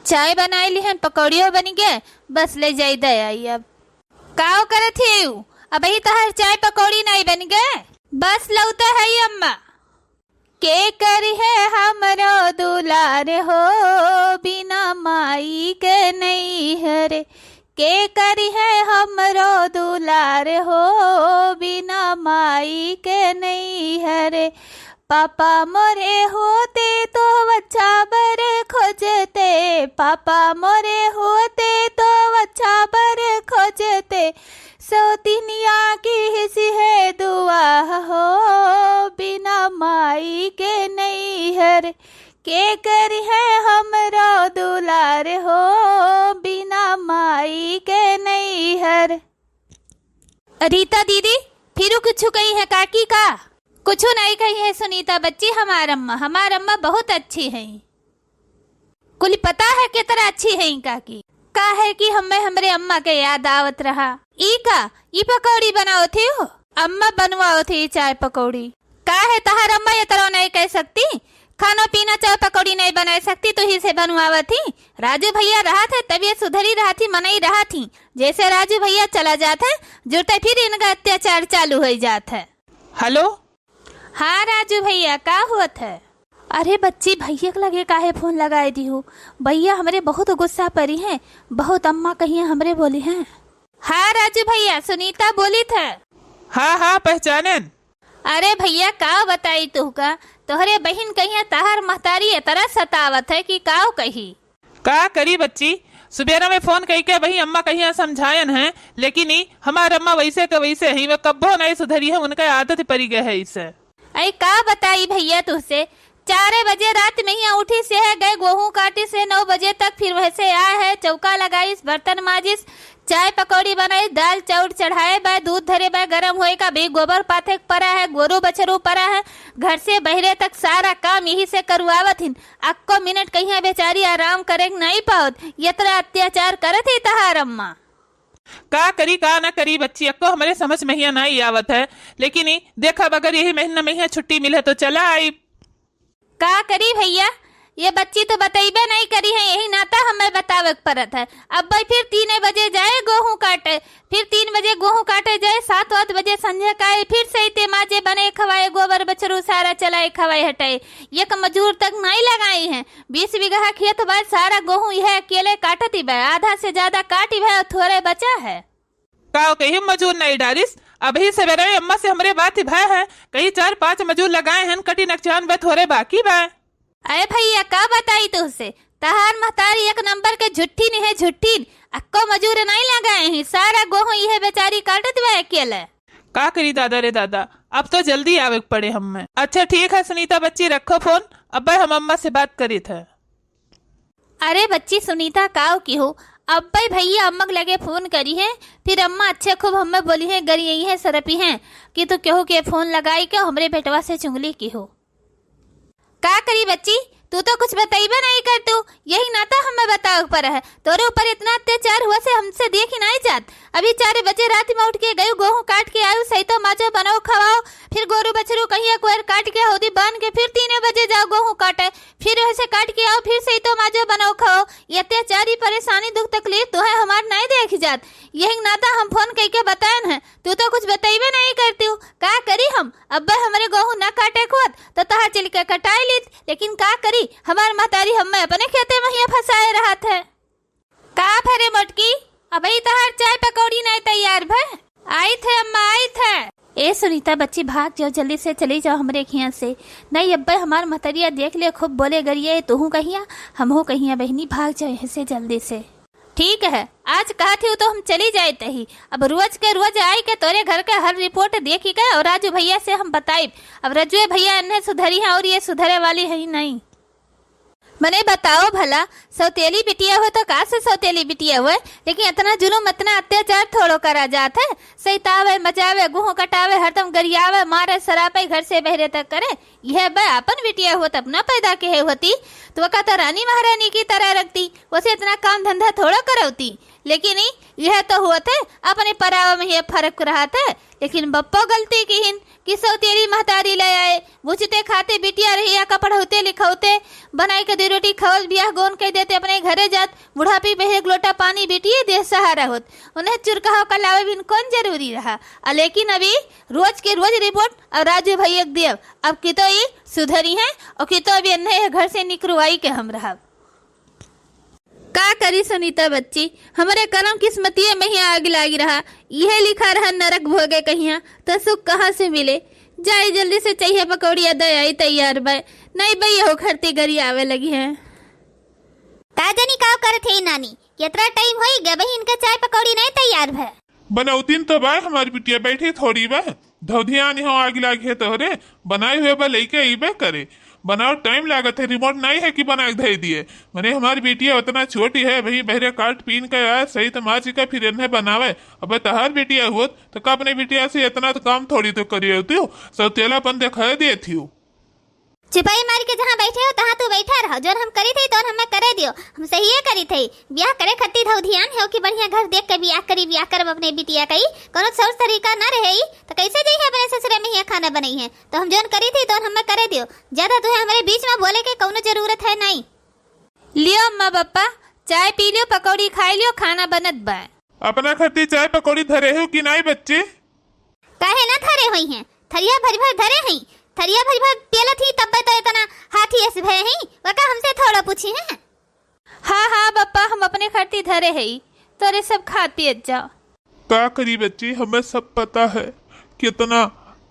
चाय बनाई ली है, पकौड़ियों बन गए, बस ले जाई दे आई। अब काओ करे थी अब ही तहर चाय पकौड़ी नहीं बन गए, बस लौटा है अम्मा। के करी है हमरो दुलार हो, बिना माई के नहीं हरे। के करी है हमरो दुलार हो, बिना माई के नहीं हरे। पापा मोरे होते तो अच्छा बर खोजते, पापा मोरे होते तो अच्छा बर खोजते। सौतिनिया की हिसी है दुआ हो, बिना माई के नहीं हर। के करी है हमरो दुलार हो, बिना माई के नहीं हर। रीता दीदी फिर कुछ कही है काकी का? कुछ नहीं कही है सुनीता बच्ची, हमार अम्मा बहुत अच्छी है। कुल पता है कितना अच्छी है काकी। का है कि हमें हमरे अम्मा के याद आवत रहा। ई पकौड़ी बनाओ थी हो, अम्मा बनवाओ थी चाय पकौड़ी। का है तहार अम्मा ये तरह नहीं कह सकती, खाना पीना चाय पकौड़ी नहीं बना सकती तो ही से बनवावा थी। राजू भैया रहा थे, तबीयत सुधरी रहा थी, मनाई रहा थी। जैसे राजू भैया चला जाता है जुड़ते फिर इनका अत्याचार चालू हो जाता है। हेलो हाँ राजू भैया का हुआ था? अरे बच्ची भैया के लगे काहे फोन लगाए दी हो? भैया हमरे बहुत गुस्सा परी हैं, बहुत अम्मा कहिए हमरे बोली हैं। हाँ राजू भैया सुनीता बोली था। हाँ पहचाने। अरे भैया का बताई तू का, तोहरे बहन कहिए तहार महतारी तरह सतावत है कि काव कही। का करी बच्ची, सुबेरा में फोन कही के वही अम्मा कहिया समझायन है, लेकिन हमार अम्मा वैसे का वैसे ही, वे कब्बो नहीं सुधरी है, उनका आदत पड़ी गया है इसे। अरे का बताई भैया तुझसे, 4 बजे रात में ही उठी से है, गए गेहूं काटी से 9 बजे तक, फिर वैसे आए है, चौका लगाइस, बर्तन माजिस, चाय पकौड़ी बनाई, दाल चाउर चढ़ाए बा, दूध धरे बा, गरम होए का भी, गोबर पाथे पड़ा है, गोरू बछरू पड़ा है, घर से बहरे तक सारा काम यही से करवावत हिन। अक्को मिनट कहीं बेचारी आराम करे नहीं पावत, इतना अत्याचार करत ही तहार अम्मा। का करी का ना करी बच्ची, अक्को हमारे समझ में ही नहीं आवत है, लेकिन देखा अगर यही महीना में छुट्टी मिले तो चला आई। का करी भैया, ये बच्ची तो बतेबे नहीं करी है, यही नाता हमें बतावे पड़त है। अब भाई फिर 3 बजे जाए गेहूं काटे, फिर 3 बजे गेहूं काटे जाए, 7-8 बजे संध्या का फिर से ते माजे बने खवाए, गोबर बछरू सारा चलाए खवाए हटाए। एक मजदूर तक नहीं लगाई है, 20 बीघा खेत बाद सारा गेहूं यह अकेले काटती बा, आधा से ज्यादा काटी है, थोड़े बचा है। का कहीं मजूर नहीं डारिस, अभी सवेरे में अम्मा से हमरे बात भय है, कहीं 4-5 मजूर लगाए हैं, कटी नकचान बे थोड़े बाकी बा। अरे भैया का बताई तुझसे, तहार महतारी एक नंबर के झुट्ठी नहीं है, झुट्ठी। अक्को मजूर नहीं लगाए हैं, सारा गेहूं यह बेचारी काटत बा अकेले। का करी दादा रे दादा, अब तो जल्दी आवे पड़े हमें। अच्छा ठीक है सुनीता बच्ची रखो फोन, अब हम अम्मा से बात करी थे। अरे बच्ची सुनीता काव की हो, अब भैया अम्मा लगे फोन करी है, फिर अम्मा अच्छे खूब हमें बोली है, गरी यही है सरपी है कि तू केहू के फोन लगाई के हमरे बेटवा से चुंगली की हो। का करी बच्ची, तू तो कुछ बताइबे नहीं कर, तू यही नाता हमें बताओ पर है। तोरे ऊपर इतना अत्याचार हुआ से हमसे देख ही नहीं जात। अभी 4 बजे रात में उठ के गई, गेहूं काट के आयु, सही तो माजो बनाओ खवाओ, फिर गोरू बछरू कहीं कुएर काट के होदी बांध के, फिर 3 बजे जाओ गेहूं काटे, फिर वैसे काट के आओ, फिर सही तो माजो बनाओ खाओ। ये अत्याचारी परेशानी दुख तकलीफ तो है हमार नहीं देख जात, यही नाता हम फोन कह के बतायन है, तू तो कुछ बताइबे नहीं करती हूँ। का करी हम, अब हमारे गेहूं न काटे खुद तो तहा चल के कटाई ली, लेकिन का करी हमार महतारी हमें अपने खेते में ही फंसाए रहा थे। का भरे मोटकी, अभी तहार चाय पकौड़ी नहीं तैयार भय आई थे अम्मा, आई थे। ए सुनीता बच्ची भाग जाओ, जल्दी से चली जाओ हमरे खिया से, नहीं अब्बे हमार महतरिया देख ले खूब बोले गरिए, तू कहिया हम कहिया, बहनी भाग जाओ यहाँ से जल्दी से। ठीक है, आज कहा थी तो हम चली जाए तही, अब रोज के रोज आई के तोरे घर के हर रिपोर्ट देखी गए, और राजू भैया से हम बताई। अब रजुए भैया इन्हें सुधरी है और ये सुधरे वाली है ही नहीं। मने बताओ भला, सौतेली बिटिया हो तो का से सौतेली बिटिया हुए, लेकिन इतना जुलूम इतना अत्याचार थोड़ो करा जात है। सैतावे मचावे, गेहूं कटावे, हरदम गरियावे, मारे सरापे, घर से बहरे तक करे। यह बे अपन बिटिया हो तब न पैदा के होती तो का तो रानी महारानी की तरह रखती, वैसे इतना काम धंधा थोड़ा करौती, लेकिन यह तो हुआ थे अपने परावा में ही फर्क रहा था। लेकिन बप्पो गलती की हिन कि सौतेली महतारी ले आए, बुझते खाते बिटिया रही का पढ़ौते लिखौते बनाई के दे रोटी खवल बियाह गोन कह देते अपने घरे जात, बुढ़ापी बहे ग्लोटा पानी बिटिए देह सहारा होत, उन्हें चुरकहा का लावे बिन कौन जरूरी रहा। लेकिन अभी रोज के रोज रिपोर्ट और राजू भैया देव अब की तो ये सुधरी है और की तो अभी अन्य घर से निकलवाई के हम रहा। का करी सुनीता बच्ची, हमारे कर्म किस्मतिये में ही आग लागी रहा। यह लिखा रहा नरक भोगे कहिया तो सुख कहाँ से मिले। जाए जल्दी से चाहिए पकौड़िया दयाई तैयार बाय, नहीं भाई हो खरती गरी आवे लगी है। ताजनी का करत है नानी, कितना टाइम होई गया भाई इनका चाय पकौड़ी नहीं तैयार है। बनौतीन तो बा हमारी बिटिया बैठी थोड़ी बा धौधियान हो आग लागे तोहरे बनाए हुए बा लेके अबे करे। बनाओ टाइम लागत है, रिमोट नहीं है कि बना धे दिए। मैंने हमारी बेटिया उतना छोटी है भाई बहरे काट पीन के आए सही तो माँ का फिर इन्हें बनावे। अब तहार बेटिया हुआ तो का अपने बेटिया से इतना तो काम थोड़ी तो करी होती हो, सौतेलापन दिखा दिए थी। चिपाई मार के जहाँ बैठे हो तहाँ तू बैठा रहो, जो हम करी थे तो हमें करे दियो। हम सही है करी थे, ब्याह करे खत्ती धौ ध्यान है कि बढ़िया घर देख के ब्याह करी, ब्याह कर अपने बिटिया कई कोनो सोच तरीका न रहे तो कैसे जाई है अपने ससुरे में ही खाना बनाई है। तो हम जोन करी थी तो हमें करे दियो, ज्यादा तो हमारे बीच में बोले के कोनो जरूरत है नहीं। लियो अम्मा पप्पा चाय पी लियो, पकौड़ी खाई लियो, खाना बनत बा। अपना खत्ती चाय पकौड़ी धरे हो कि नहीं बच्चे? काहे ना धरे हुई हैं, थरिया भर भर धरे हैं, थरिया भर भर पियला थी तब तो इतना हाथी ऐसे भय हैं, वका हमसे थोड़ा पूछी हैं। हाँ हाँ पप्पा हम अपने खरती धरे है तोरे सब खात पियत जाओ। का करी बच्ची, हमें सब पता है कितना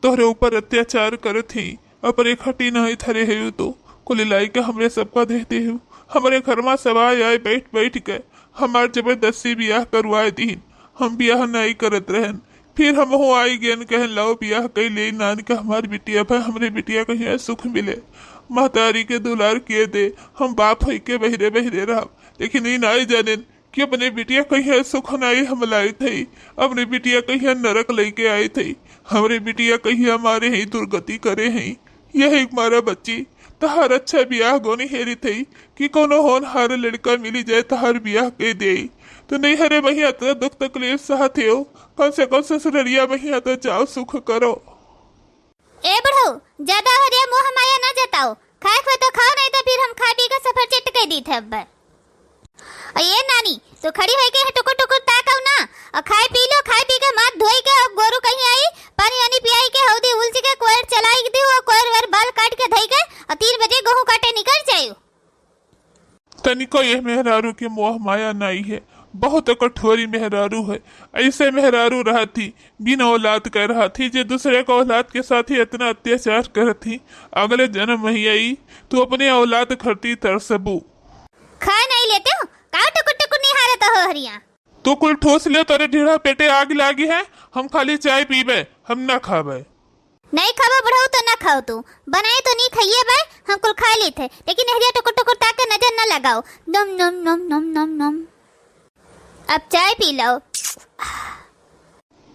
तोहरे ऊपर अत्याचार करे थी। अपने खटी नहीं थरे है तो कुल लाई के हमरे सबका देते हो। हमारे घर में सब आए बैठ बैठ के हमार जबरदस्ती ब्याह करवाए दीन, हम ब्याह नहीं करत रहन। फिर हम हो आई गेन कह लो ब्याह कई ले नान का हमारी बिटिया भाई हमरे बिटिया कहीं सुख मिले, महतारी के दुलार किए दे, हम बाप हो के बहरे बहरे रहा। लेकिन ये नहीं जाने कि अपने बिटिया कहीं सुख नहीं हम लाई थी, अपने बिटिया कहीं नरक लेके आई थी, हमरे बिटिया कहीं हमारे ही दुर्गति करे हैं। यह एक मारा बच्ची तहार अच्छा ब्याह गोनी हेरी थी कि कोनो होनहार लड़का मिली जाए तहार ब्याह के दे तो नहीं हरे भैया तो दुख तकलीफ सहते हो, कौन से कौन ससुररिया भैया तो जाओ सुख करो। ए बढ़ो ज्यादा हरिया मोह माया ना जताओ, खाए खो तो खाओ नहीं तो फिर हम खा पी का सफर चिट के दी थे। अब ये नानी तो खड़ी होई के टुकुर टुकुर ताकाओ ना और खाए पी लो, खाए पी के माथ धोई के अब गोरू कहीं आई पानी वानी पियाई के हौदी उलची के कोयर चलाई दी और कोयर वर बाल काट के धई के और 3 बजे गेहूं काटे निकल जायो। तनिको यह मेहरारू की मोह माया नहीं है, बहुत कठोरी मेहरारू है। ऐसे मेहरारू रहा थी बिना औलाद कर रहा थी, जो दूसरे को औलाद के साथ ही इतना अत्याचार कर थी। अगले जन्म में आई तो अपने औलाद खरती तरसबू खा नहीं लेते हो, काओ टुकुर टुकुर नहीं हारे तो हो हरिया। तो कुल ठोस ले तेरे ढीढ़ा पेटे आग लागी है, हम खाली चाय पीबे हम ना खाबे। नहीं खावा बढ़ाओ तो ना खाओ, तू बनाए तो नहीं खाइए भाई, हम कुल खा ली थे लेकिन हरिया टुकुर टुकुर ताके नजर न लगाओ। नम नम नम नम नम नम अब चाय पी लो।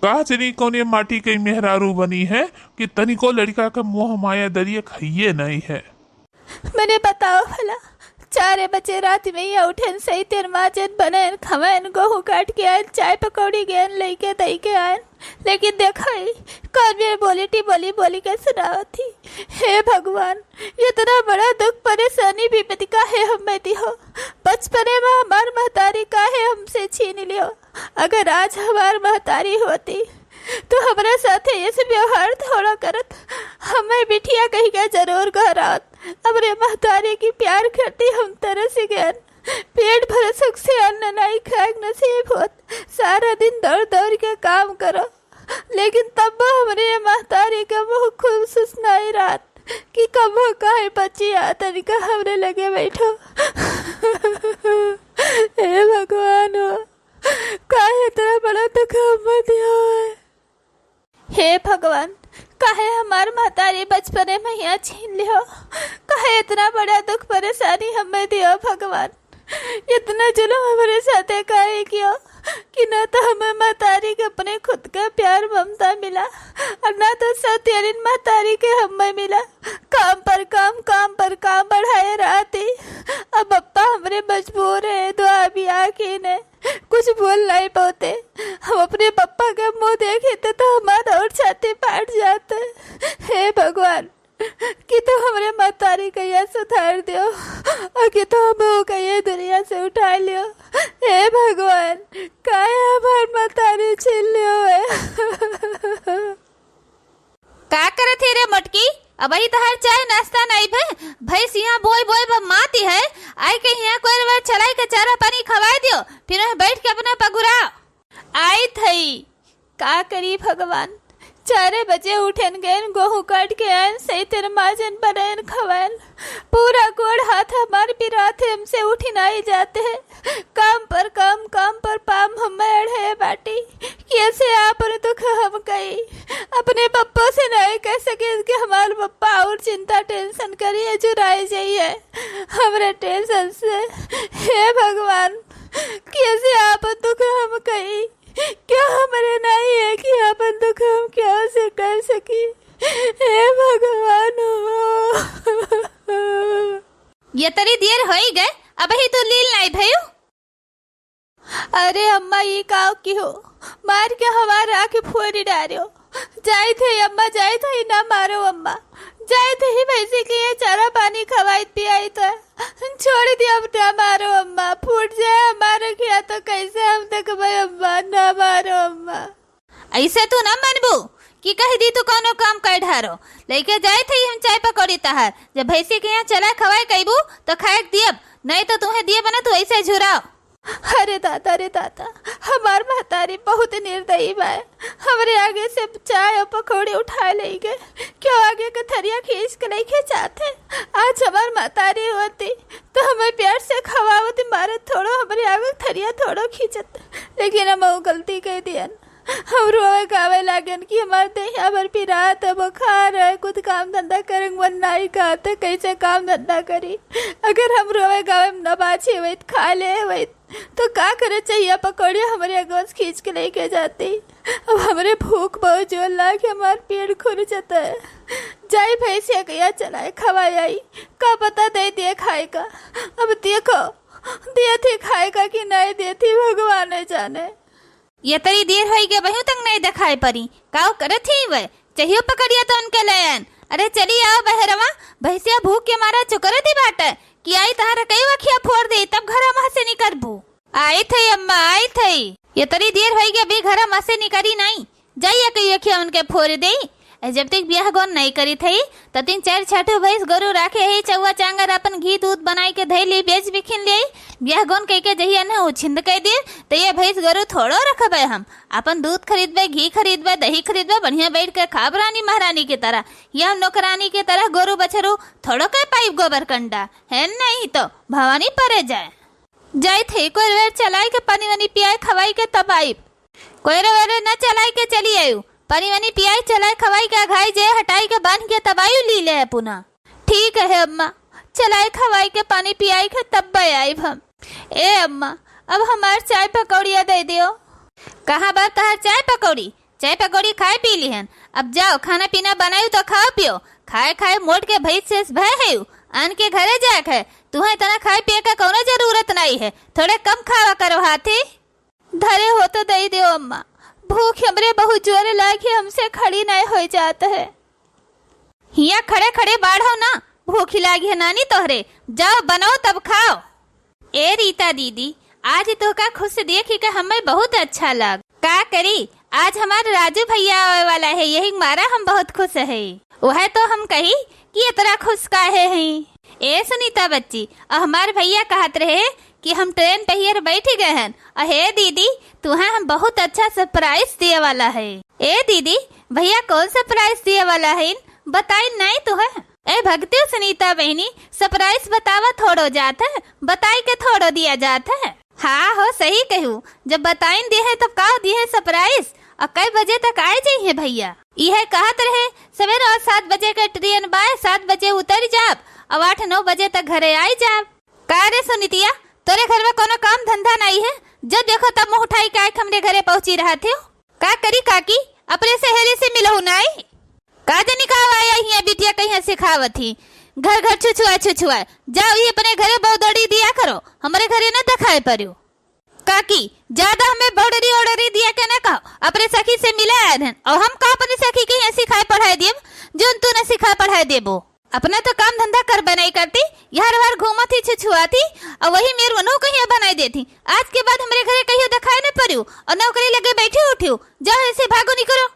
कहा चली कौन ये माटी के मेहरारू बनी है कि तनिको लड़का का मोह माया दरिये खाइए नहीं है। मैंने बताओ भला 4 बजे रात में ही उठन सही तेर माजन बनन खवन गेहूं काट के आए, चाय पकौड़ी गेन लेके दई के आए, लेकिन देखो कौन मेरे बोली बोली के सुनाओ थी। हे भगवान इतना बड़ा दुख परेशानी विपत्ति का है हमें दियो, बचपने में हमार महतारी का है हमसे छीन लियो। अगर आज हमार महतारी होती तो हमारे साथ ऐसे व्यवहार थोड़ा करत, हमें बिटिया कहीं का जरूर घरात। अपने महतारी की प्यार करती हम तरस गए, पेट भर सुख से अन्न नहीं खाए नसीब होत, सारा दिन दौड़ दौड़ के काम करो, लेकिन तब हमारे महतारी का मुँह खुद सुसनाई रात कि कब कहे बच्ची आतन का हमने लगे बैठो। हे भगवान हो काहे इतना बड़ा दुख हमें दिया है। हे भगवान काहे हमार महतारी बचपने में यहाँ छीन लियो, काहे इतना बड़ा दुख परेशानी हमें दियो भगवान। इतना जुल्म हमारे साथ काहे किया कि न तो हमें महतारी के अपने खुद का प्यार ममता मिला और न तो सत्यारिन महतारी के हमें मिला। काम पर काम बढ़ाए रहती। अब अप्पा हमारे मजबूर है, दुआ भी आके ने कुछ बोल नहीं पाते। हम अपने पप्पा का मुंह देखे तो हमारा और छाती फाट जाते। हे भगवान कि तो हमारे महतारी कहिया सुधार दियो और कि तो हम कहिए दुनिया से उठा लियो। हे भगवान काहे हमार महतारी छीन लियो है। का करत है रे मोटकी? अब ही तहार चाय नाश्ता नहीं भैंस यहाँ बोई बोई माती है। आई के यहाँ कोई बार चलाई के चारा पानी खवाए दियो, फिर वह बैठ के अपना पगुरा। आई थई का करी भगवान। 4 बजे उठन गए, गेहूं काट के आयन, सही तेरे माजन बनायन खवायन। पूरा गोड़ हाथ हमारे पिरात हमसे उठी नहीं जाते हैं। काम पर पाम हमें अड़े बाटी। कैसे आप दुख हम कही अपने पप्पा से नहीं कह सके कि हमारे पप्पा और चिंता टेंशन करिए जुराई जाइए हमारे टेंशन से। हे भगवान कैसे आप दुख हम कही, क्या हमारे नहीं है कि अपन दुख हम क्या से कर सकी। हे भगवान ये तरी देर हो ही गए, अब ही तो लील नहीं भयो। अरे अम्मा ये काव की हो, मार के हमारे आके फोड़ी डालो। जाए थे अम्मा, जाए थे ना मारो अम्मा, जाए थे ही वैसे कि ये चारा पानी खवाई पियाई तो छोड़ दिया। अब ना मारो अम्मा, फूट जाए हमारा किया तो कैसे हम तक भाई अम्मा, ना मारो अम्मा। ऐसे तू ना मनबू कि कह दी तू कोनो काम कर ढारो। लेके जाए थे हम चाय पकौड़ी तहार, जब भैंसी के यहाँ चला खवाए कहबू तो खाए दियब, नहीं तो तुम्हें दिए बना तू ऐसे झुराओ। अरे दादा हमार महतारी बहुत निर्दयी बा। हमारे आगे से चाय और पकौड़ी उठा ले गए, क्यों आगे का थरिया खींच के नहीं खींचाते। आज हमार महतारी होती तो हमें प्यार से खवावती, मारे थोड़ो हमारे आगे थरिया थोड़ो खींचत। लेकिन हम वो गलती कह दिया। हम रोवे गावे लागन कि हमारे देह भर पिरात है, बुखार है, कुछ काम धंधा करेंगे मन नहीं कहते, कैसे काम धंधा करी। अगर हम रोवे गावे न बाछे हुए खा ले हुए तो का करे चाहिए। पकौड़े हमारे अगोस खींच के लेके जाती। अब हमारे भूख बहुत जोर लाके हमारे पेट खुर जाता है। जाई भैंसिया गया चलाए खवाई आई, का पता दे दिए खाएगा। अब देखो दिए थे खाएगा कि नहीं देती भगवान जाने। ये तरी देर हो गई बहू तक नहीं दिखाई परी, काव करत ही वह चाहिए पकड़िया तो उनके लयन। अरे चली आओ बहरवा, भैंसिया भूख के मारा चुकरत ही बाट कि आई तहारा कई वखिया फोड़ दे तब घर वहां से निकलबू। आई थई अम्मा आई थई, ये तरी देर हो गई अभी घर वहां से निकली नहीं, जाइए कई वखिया उनके फोड़ दे। जब तक ब्याह गौन नहीं करी थी तब तीन 4 छठो भैंस गोरु राखे है, चौवा चांगर अपन घी दूध बनाई के धैली बेच बिखिन ले। ब्याह गौन कह के जहिया न उछिंद कह दे तो ये भैंस गोरु थोड़ो रखबे। हम अपन दूध खरीदबे, घी खरीदबे, दही खरीदबे, बढ़िया बैठ के खाब रानी महारानी की तरह। यह नौकरानी की तरह गोरु बछरू थोड़ो कह पाइप गोबर कंडा है, नहीं तो भवानी परे जाए। जाए थे कोई वेर चलाई के पानी वानी पियाई खवाई के तब आई, कोई वेर न चलाई के चली आयु, पानी वानी पियाई चलाए खवाई के घाई जे हटाई के बांध के तबायु ली ले पुनः। ठीक है अम्मा, चलाए खवाई के पानी पियाई के तब आई हम। ए अम्मा अब हमार चाय पकौड़िया दे दियो। कहाँ बात तहार चाय पकौड़ी खाए पी ली हन। अब जाओ खाना पीना बनायु तो खाओ पियो, खाए मोट के भैंस से भय है आन के घरे जाक है। तुम्हें इतना खाए पिए का कोनो जरूरत नहीं है, थोड़े कम खावा करो हाथी। धरे हो तो दे दियो अम्मा, भूख हमरे बहुत जोर लागे, हमसे खड़ी नहीं हो जाता है। यहाँ खड़े खड़े बाढ़ो ना, भूख लागी है नानी तोहरे, जाओ बनाओ तब खाओ। ए रीता दीदी आज तो का खुश देखी के हमें बहुत अच्छा लग। का करी आज हमारे राजू भैया आने वाला है, यही मारा हम बहुत खुश है। वह तो हम कही कि इतना खुश काहे हैं। ए सुनीता बच्ची हमारे भैया कहत रहे कि हम ट्रेन पे ही बैठ गए हैं। अहे दीदी तुम्हें हम बहुत अच्छा सरप्राइज दिए वाला है। ए दीदी भैया कौन सरप्राइज दिए वाला है बताई नहीं तुम्हें। ए भगती सुनीता बहनी सरप्राइज बतावा थोड़ो जाता है, बताई के थोड़ो दिया जाता है। हाँ हो सही कहूँ, जब बताइन दिए है तब का दिए है सरप्राइज। और कई बजे तक आए जाइए भैया, यह कहत रहे सवेरे और 7 बजे का ट्रेन बाय 7 बजे उतर जाब और 8-9 बजे तक घरे आई जाब। का रे सुनीतिया तोरे घर में कोनो काम धंधा नहीं है? जब देखो तब मुंह उठाई के हमरे घरे पहुंची रहा थे। का करी काकी, अपने सहेली से मिलहु नाई? का जनी का आया हिया बिटिया कहीं सिखावत थी, घर घर छुछुआ जाओ ही अपने घरे बहुदड़ी दिया करो, हमारे घरे न दिखाए परियो। काकी ज्यादा हमें बहुदड़ी ऑर्डरी दिया के न कहो, अपने सखी से मिला आए और हम का अपनी सखी के यहाँ सिखाए पढ़ाए देब जो तू न सिखा पढ़ाए देबो। अपना तो काम धंधा कर बनाई करती, यार वार घूमती छुछुआती और वही मेरे वनो कहीं बनाई देती। आज के बाद हमारे घरे कहीं दिखाई न परियो और नौकरी लगे बैठी उठी जाओ ऐसे भागो निकलो।